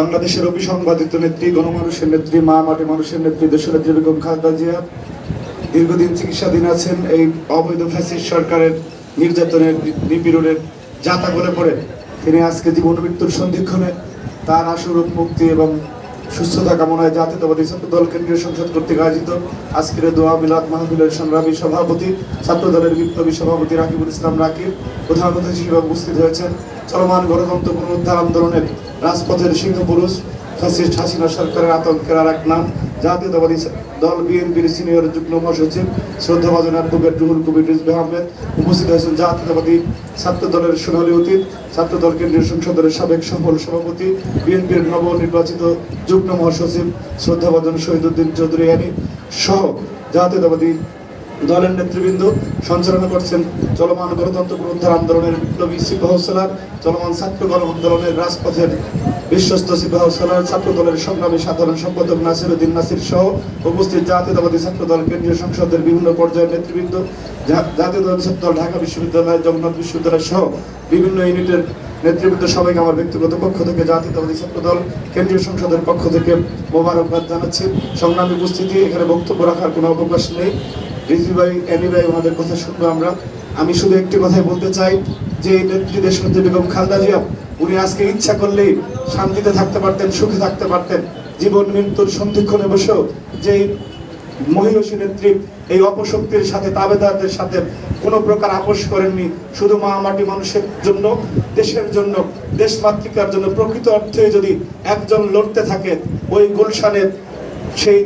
বাংলাদেশের অবিসংবাদিত নেত্রী, গণমানুষের নেত্রী, মা মাটি মানুষের নেত্রী, দেশনেত্রী বেগম খালেদা জিয়া দীর্ঘদিন চিকিৎসাধীন আছেন। এই অবৈধ ফ্যাসিস্ট সরকারের নির্যাতনের, নিপীড়নের যাতা করে পড়ে তিনি আজকে জীবন মৃত্যুর সন্ধিক্ষণে তার আশুরূপ মুক্তি এবং সুস্থতা কামনায় জাতীয়তাবাদী ছাত্র দল কেন্দ্রীয় সংসদ কর্তৃক আয়োজিত আজকের দোয়া মিলাদ মাহফিলের সংগ্রামী সভাপতি, ছাত্র দলের বিপ্লবী সভাপতি রাকিবুল ইসলাম রাকিব প্রধান অতিথি হিসেবে উপস্থিত হয়েছেন। চলমান গণতন্ত্র পুনরুদ্ধার আন্দোলনের রাজপথের সিংহপুরুষ ফ্যাসিস্ট হাসিনা সরকারের আতঙ্কের আর এক নাম জাতীয়তাবাদী দল বিএনপির সিনিয়র যুগ্ম মহাসচিব শ্রদ্ধাভাজন অ্যাডভোকেট রুহুল কবির রিজভী আহমেদ। উপস্থিত হয়েছেন জাতীয়তাবাদী ছাত্র দলের সোনালী অতীত, ছাত্র দল কেন্দ্রীয় সংসদের সাবেক সফল সভাপতি, বিএনপির নবনির্বাচিত যুগ্ম মহাসচিব শ্রদ্ধাভাজন শহীদুদ্দিন চৌধুরী আনি সহ জাতীয়তাবাদী দলের নেতৃবৃন্দ। সঞ্চালনা করছেন চলমান গণতন্ত্র পুনরুদ্ধার আন্দোলনের বিপ্লবী সিপাহ সালার, চলমান ছাত্র গণ আন্দোলনের রাজপথের বিশ্বস্ত সিপাহ সালার, ছাত্র দলের সংগ্রামী সাধারণ সম্পাদক নাসিরউদ্দিন নাসির সহ উপস্থিত জাতীয়তাবাদী ছাত্র দল কেন্দ্রীয় সংসদের বিভিন্ন পর্যায়ের নেতৃবৃন্দ, জাতীয়তাবাদী ছাত্র দল ঢাকা বিশ্ববিদ্যালয়, জগন্নাথ বিশ্ববিদ্যালয় সহ বিভিন্ন ইউনিটের নেতৃবৃন্দ সবাইকে আমার ব্যক্তিগত পক্ষ থেকে জাতীয়তাবাদী ছাত্র দল কেন্দ্রীয় সংসদের পক্ষ থেকে মোবারকবাদ জানাচ্ছি। সংগ্রামী উপস্থিতি, এখানে বক্তব্য রাখার কোনো অবকাশ নেই। রিজভী ভাই, অ্যানি ভাই ওনাদের কথা শুনবো আমরা। আমি শুধু একটি কথাই বলতে চাই যে এই নেত্রী দেশনেত্রী বেগম খালেদা জিয়া উনি আজকে ইচ্ছা করলেই শান্তিতে থাকতে পারতেন, সুখে থাকতে পারতেন। জীবন মৃত্যুর সন্ধিক্ষণে বসেও যে মহিষী নেত্রী এই অপশক্তির সাথে, তাবেদারদের সাথে কোনো প্রকার আপোষ করেননি। শুধু মা মাটি মানুষের জন্য, দেশের জন্য, দেশমাতৃকার জন্য প্রকৃত অর্থে যদি একজন লড়তে থাকে, ওই গুলশানের সেই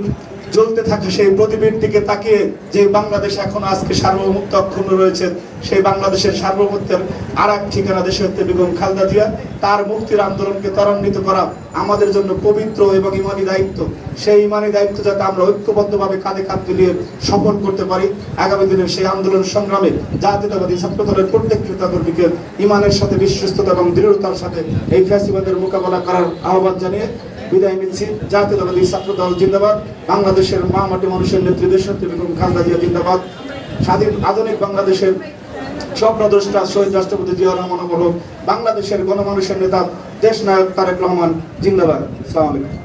জ্বলতে থাকে সেই প্রদীপের দিকে তাকিয়ে যে বাংলাদেশ এখন আজকে সার্বভৌমত্ব অক্ষুণ্ণ রয়েছে, সেই বাংলাদেশের সার্বভৌমত্বের আর এক ঠিকানা দেশনেত্রী বেগম খালেদা জিয়া, তার মুক্তির আন্দোলনকে ত্বরান্বিত করা আমাদের জন্য পবিত্র এবং ইমানি দায়িত্ব। সেই ইমানি দায়িত্ব যাতে আমরা ঐক্যবদ্ধভাবে কাঁধে কাঁধ মিলিয়ে সফল করতে পারি, আগামী দিনের সেই আন্দোলন সংগ্রামে জাতীয়তাবাদী ছাত্র দলের প্রত্যেক নেতাকর্মীকে ইমানের সাথে, বিশ্বস্ততা এবং দৃঢ়তার সাথে এই ফ্যাসিবাদের মোকাবেলা করার আহ্বান জানিয়ে বিদায় নিচ্ছি। জাতীয়তাবাদী ছাত্র দল জিন্দাবাদ, বাংলাদেশের মা মাটি মানুষের নেত্রী দেশনেত্রী বেগম খালেদা জিয়া জিন্দাবাদ, স্বাধীন আধুনিক বাংলাদেশের স্বপ্নদ্রষ্টা শহীদ রাষ্ট্রপতি জিয়াউর রহমান অমর হোক, বাংলাদেশের গণমানুষের নেতা দেশ নায়ক তারেক রহমান জিন্দাবাদ। আসসালামু আলাইকুম।